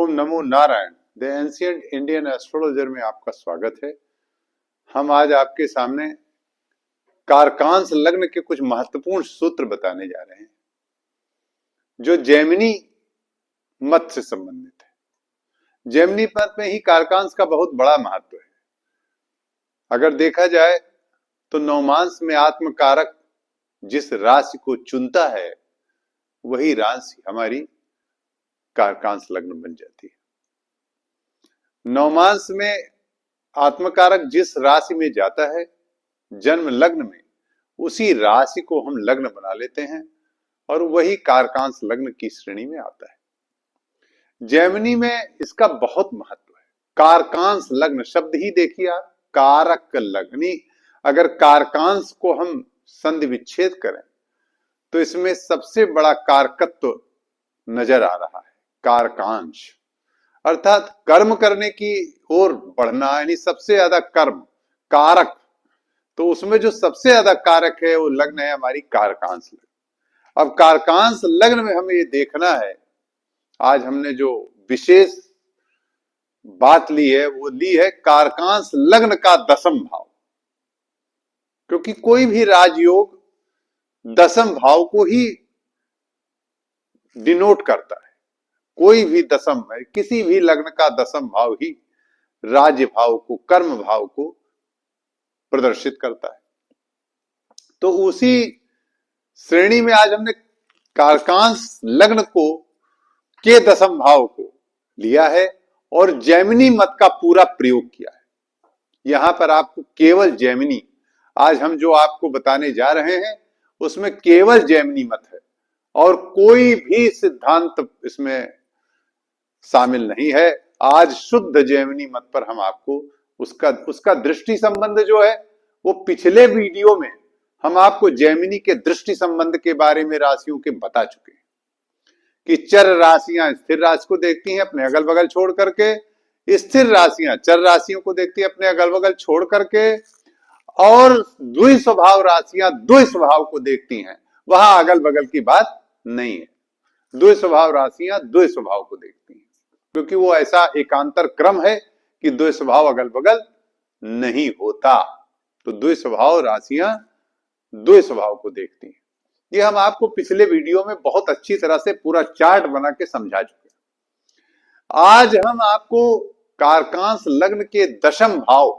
Om NaMo Narayan. The ancient Indian astrologer में आपका स्वागत है। हम आज आपके सामने कारकांस लग्न के कुछ महत्वपूर्ण सूत्र बताने जा रहे हैं जो जैमिनी मत से संबंधित है। जैमिनी मत में ही कारकांस का बहुत बड़ा महत्व है। अगर देखा जाए तो नवमांस में आत्मकारक जिस राशि को चुनता है वही राशि हमारी कारकांस लग्न बन जाती है। नवमांस में आत्मकारक जिस राशि में जाता है जन्म लग्न में, उसी राशि को हम लग्न बना लेते हैं और वही कारकांस लग्न की श्रेणी में आता है। जैमिनी में इसका बहुत महत्व है। कारकांस लग्न शब्द ही देखिए आप, कारक लग्नी। अगर कारकांस को हम संधि विच्छेद करें तो इसमें सबसे बड़ा कारकत्व नजर आ रहा है, कारकांश, अर्थात कर्म करने की ओर बढ़ना, यानी सबसे ज्यादा कर्म कारक। तो उसमें जो सबसे ज्यादा कारक है वो लग्न है हमारी कारकांस लग्न। अब कारकांस लग्न में हमें ये देखना है, आज हमने जो विशेष बात ली है वो ली है कारकांस लग्न का दसम भाव, क्योंकि कोई भी राजयोग दसम भाव को ही डिनोट करता है। कोई भी दसम है, किसी भी लग्न का दसम भाव ही राज्य भाव को, कर्म भाव को प्रदर्शित करता है। तो उसी श्रेणी में आज हमने कारकांस लग्न को के दसम भाव को लिया है और जैमिनी मत का पूरा प्रयोग किया है। यहां पर आपको केवल जैमिनी, आज हम जो आपको बताने जा रहे हैं उसमें केवल जैमिनी मत है और कोई भी सिद्धांत इसमें शामिल नहीं है। आज शुद्ध जैमिनी मत पर हम आपको उसका दृष्टि संबंध जो है वो पिछले वीडियो में हम आपको जैमिनी के दृष्टि संबंध के बारे में राशियों के बता चुके हैं कि चर राशियां स्थिर राशि को देखती हैं अपने अगल बगल छोड़ करके, स्थिर राशियां चर राशियों को देखती हैं अपने अगल बगल छोड़ करके, और द्विस्वभाव राशियां द्विस्वभाव को देखती हैं। वहां अगल बगल की बात नहीं है, द्विस्वभाव राशियां द्विस्वभाव को देखती हैं, क्योंकि वो ऐसा एकांतर क्रम है कि द्विस्वभाव अगल बगल नहीं होता। तो द्विस्वभाव राशियां द्विस्वभाव को देखती हैं। ये हम आपको पिछले वीडियो में बहुत अच्छी तरह से पूरा चार्ट बना के समझा चुके हैं। आज हम आपको कारकांस लग्न के दशम भाव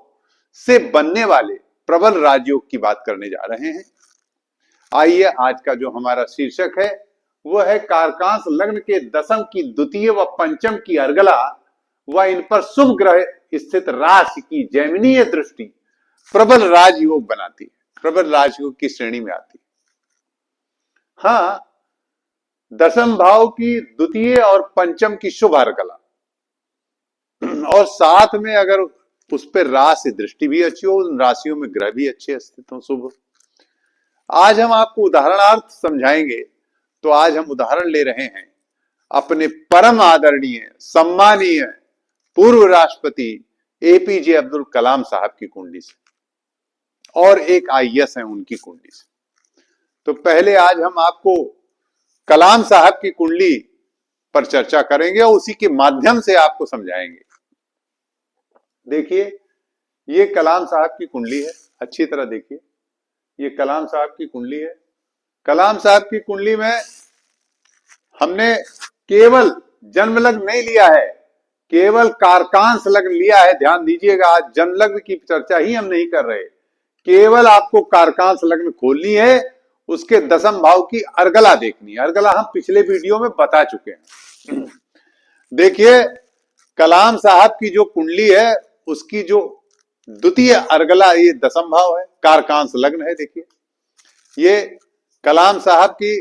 से बनने वाले प्रबल राजयोग की बात करने जा रहे हैं। आइए, आज का जो हमारा शीर्षक है वो है कारकांस लग्न के दशम की द्वितीय व पंचम की अर्गला व इन पर शुभ ग्रह स्थित राशि की जैमिनीय दृष्टि प्रबल राजयोग बनाती है, प्रबल राजयोग की श्रेणी में आती है। हाँ, दशम भाव की द्वितीय और पंचम की शुभ अर्गला और साथ में अगर उस पर राशि दृष्टि भी अच्छी हो, उन राशियों में ग्रह भी अच्छे स्थित हो, शुभ। आज हम आपको उदाहरणार्थ समझाएंगे। तो आज हम उदाहरण ले रहे हैं अपने परम आदरणीय सम्मानीय पूर्व राष्ट्रपति एपीजे अब्दुल कलाम साहब की कुंडली से, और एक आईएएस है उनकी कुंडली से। तो पहले आज हम आपको कलाम साहब की कुंडली पर चर्चा करेंगे और उसी के माध्यम से आपको समझाएंगे। देखिए, ये कलाम साहब की कुंडली है, अच्छी तरह देखिए, ये कलाम साहब की कुंडली है। कलाम साहब की कुंडली में हमने केवल जन्म लग्न नहीं लिया है, केवल कारकांस लग्न लिया है। ध्यान दीजिएगा, आज जन्म लग्न की चर्चा ही हम नहीं कर रहे, केवल आपको कारकांस लग्न खोलनी है, उसके दशम भाव की अर्गला देखनी है। अर्गला हम पिछले वीडियो में बता चुके हैं। देखिए, कलाम साहब की जो कुंडली है उसकी जो द्वितीय अर्गला ये दशम भाव है, कारकांस लग्न है। देखिए, ये कलाम साहब की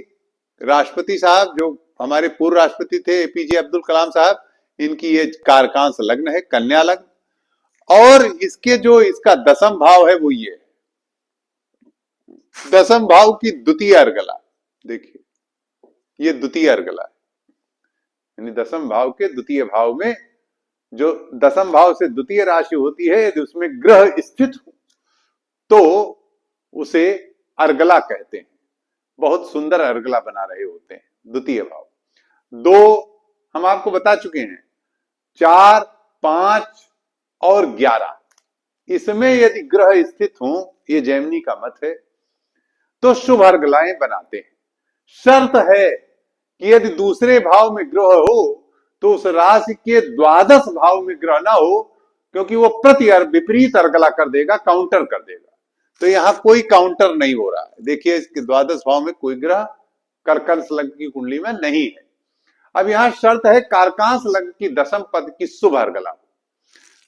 राष्ट्रपति साहब जो हमारे पूर्व राष्ट्रपति थे एपीजे अब्दुल कलाम साहब, इनकी ये कारकांस लग्न है, कन्या लग्न। और इसके जो इसका दशम भाव है वो ये दशम भाव की द्वितीय अर्गला। देखिए, ये द्वितीय अर्गला है, यानी दशम भाव के द्वितीय भाव में जो दशम भाव से द्वितीय राशि होती है, यदि उसमें ग्रह स्थित हो तो उसे अर्गला कहते हैं। बहुत सुंदर अर्गला बना रहे होते हैं। द्वितीय भाव दो हम आपको बता चुके हैं, 4, 5 और 11, इसमें यदि ग्रह स्थित हो, ये जैमिनी का मत है, तो शुभ अर्गलाएं बनाते हैं। शर्त है कि यदि दूसरे भाव में ग्रह हो तो उस राशि के द्वादश भाव में ग्रह ना हो, क्योंकि वो विपरीत अर्गला कर देगा, काउंटर कर देगा। तो यहां कोई काउंटर नहीं हो रहा है। देखिए इसके द्वादश भाव में कोई ग्रह कर्कश लग्न की कुंडली में नहीं है। अब यहां शर्त है कारकांश लग्न की दशम पद की शुभ अर्गला,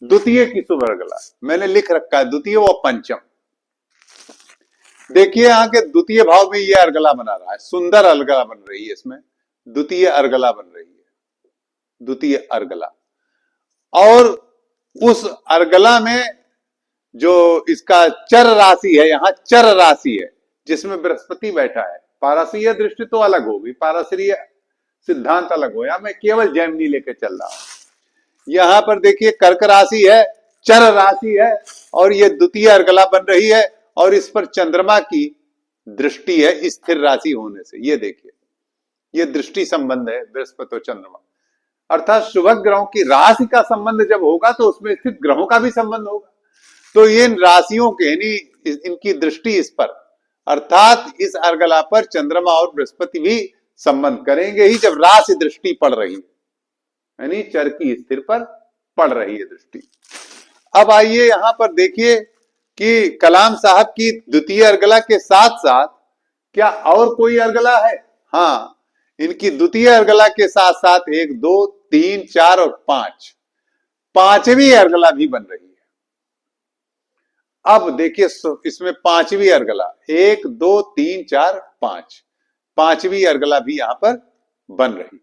द्वितीय की शुभ अर्गला मैंने लिख रखा है, द्वितीय व पंचम। देखिए यहां के द्वितीय भाव में यह अर्गला बना रहा है, सुंदर अर्गला बन रही है, इसमें द्वितीय अर्गला बन रही है, द्वितीय अर्गला। और उस अर्गला में जो इसका चर राशि है, यहां चर राशि है जिसमें बृहस्पति बैठा है। पारसीय दृष्टि तो अलग होगी, पारसीय सिद्धांत अलग हो, मैं केवल जैमिनी लेके चल रहा हूं। यहां पर देखिए कर्क राशि है, चर राशि है, और ये द्वितीय अर्गला बन रही है, और इस पर चंद्रमा की दृष्टि है स्थिर राशि होने से। ये देखिए ये दृष्टि संबंध है बृहस्पति और चंद्रमा, अर्थात शुभ ग्रहों की राशि का संबंध जब होगा तो उसमें स्थित ग्रहों का भी संबंध होगा। तो ये राशियों के यानी इनकी दृष्टि इस पर, अर्थात इस अर्गला पर चंद्रमा और बृहस्पति भी संबंध करेंगे ही जब राशि दृष्टि पड़ रही है, यानी चर की स्थिर पर पड़ रही है दृष्टि। अब आइए यहां पर देखिए कि कलाम साहब की द्वितीय अर्गला के साथ साथ क्या और कोई अर्गला है? हाँ, इनकी द्वितीय अर्गला के साथ साथ 1, 2, 3, 4 और 5, पांचवी अर्गला भी बन रही है। अब देखिए इसमें पांचवी अर्गला 1, 2, 3, 4, 5, पांचवी अर्गला भी यहां पर बन रही है।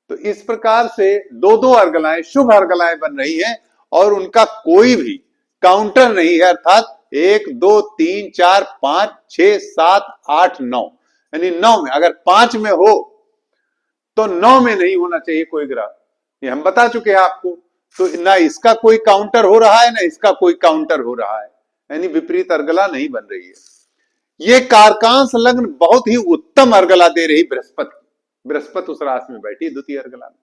तो इस प्रकार से दो दो अर्गलाएं, शुभ अर्गलाएं बन रही हैं और उनका कोई भी काउंटर नहीं है, अर्थात 1, 2, 3, 4, 5, 6, 7, 8, 9, यानी 9 में अगर 5 में हो तो 9 में नहीं होना चाहिए कोई ग्रह, ये हम बता चुके हैं आपको। तो ना इसका कोई काउंटर हो रहा है ना इसका कोई काउंटर हो रहा है, यानी विपरीत अर्गला नहीं बन रही है। ये कारकांश लग्न बहुत ही उत्तम अर्गला दे रही बृहस्पति, बृहस्पति उस राशि में बैठी द्वितीय अर्गला में।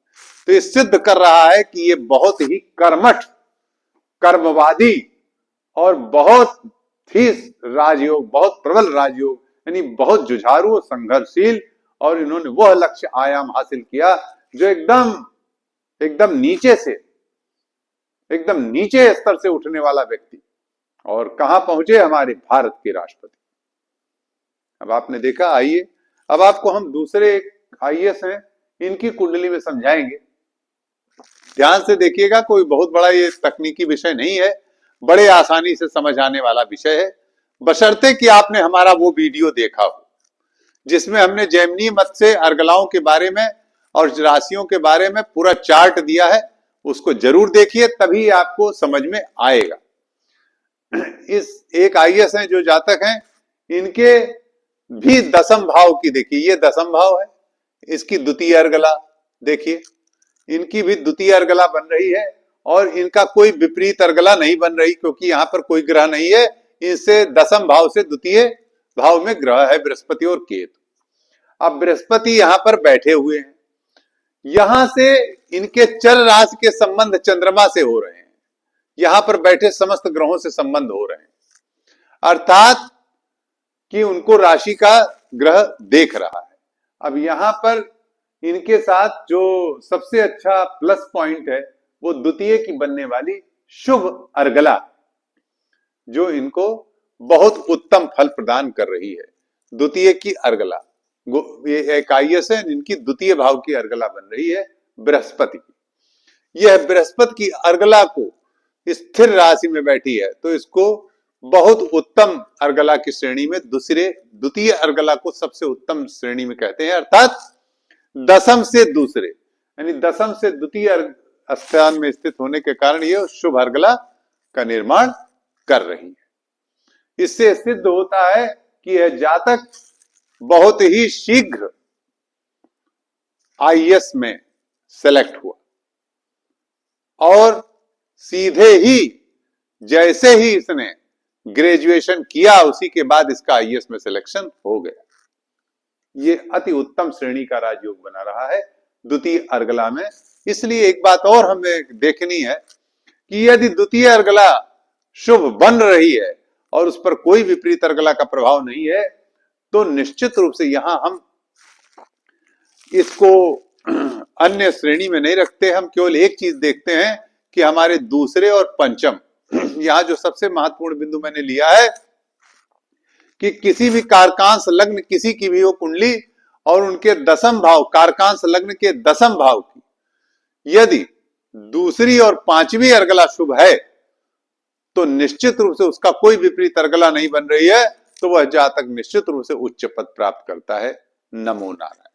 तो ये सिद्ध कर रहा है कि ये बहुत ही कर्मठ, कर्मवादी और बहुत ही राजयोग, बहुत प्रबल राजयोग, यानी बहुत जुझारू और संघर्षशील, और इन्होंने वह लक्ष्य आयाम हासिल किया जो एकदम नीचे से, एकदम नीचे स्तर से उठने वाला व्यक्ति, और कहां पहुंचे? हमारे भारत के राष्ट्रपति। अब आपने देखा, आइए अब आपको हम दूसरे आईएएस हैं इनकी कुंडली में समझाएंगे। ध्यान से देखिएगा, कोई बहुत बड़ा ये तकनीकी विषय नहीं है, बड़े आसानी से समझ आने वाला विषय है, बशर्ते कि आपने हमारा वो वीडियो देखा हो जिसमें हमने जैमिनी मत से अर्गलाओं के बारे में और राशियों के बारे में पूरा चार्ट दिया है। उसको जरूर देखिए, तभी आपको समझ में आएगा। इस एक आईएएस हैं जो जातक हैं, इनके भी दसम भाव की देखिए, ये दसम भाव है, इसकी द्वितीय अर्गला देखिए, इनकी भी द्वितीय अर्गला बन रही है, और इनका कोई विपरीत अर्गला नहीं बन रही क्योंकि यहां पर कोई ग्रह नहीं है। इससे दसम भाव से द्वितीय भाव में ग्रह है बृहस्पति और केतु। अब बृहस्पति यहां पर बैठे हुए हैं, यहां से इनके चर राशि के संबंध चंद्रमा से हो रहे हैं, यहां पर बैठे समस्त ग्रहों से संबंध हो रहे हैं, अर्थात कि उनको राशि का ग्रह देख रहा है। अब यहां पर इनके साथ जो सबसे अच्छा प्लस पॉइंट है वो द्वितीय की बनने वाली शुभ अर्गला, जो इनको बहुत उत्तम फल प्रदान कर रही है। द्वितीय की अर्गला, ये एक आईएएस है, इनकी द्वितीय भाव की अर्गला बन रही है बृहस्पति की। यह बृहस्पति की अर्गला को स्थिर राशि में बैठी है, तो इसको बहुत उत्तम अर्गला की श्रेणी में द्वितीय अर्गला को सबसे उत्तम श्रेणी में कहते हैं, अर्थात दसम से दूसरे, यानी दसम से द्वितीय स्थान में स्थित होने के कारण यह शुभ अर्गला का निर्माण कर रही है। इससे सिद्ध होता है कि यह जातक बहुत ही शीघ्र आईएएस में सेलेक्ट हुआ, और सीधे ही जैसे ही इसने ग्रेजुएशन किया उसी के बाद इसका आईएएस में सिलेक्शन हो गया। ये अति उत्तम श्रेणी का राजयोग बना रहा है द्वितीय अर्गला में इसलिए एक बात और हमें देखनी है कि यदि द्वितीय अर्गला शुभ बन रही है और उस पर कोई विपरीत अर्गला का प्रभाव नहीं है, तो निश्चित रूप से यहां हम इसको अन्य श्रेणी में नहीं रखते। हम केवल एक चीज देखते हैं कि हमारे दूसरे और पंचम, यहां जो सबसे महत्वपूर्ण बिंदु मैंने लिया है कि किसी भी कारकांश लग्न किसी की भी हो कुंडली और उनके दसम भाव, कारकांश लग्न के दसम भाव की यदि दूसरी और पांचवी अर्गला शुभ है, तो निश्चित रूप से उसका कोई विपरीत अर्गला नहीं बन रही है, तो वह जातक निश्चित रूप से उच्च पद प्राप्त करता है। नमो नारायण।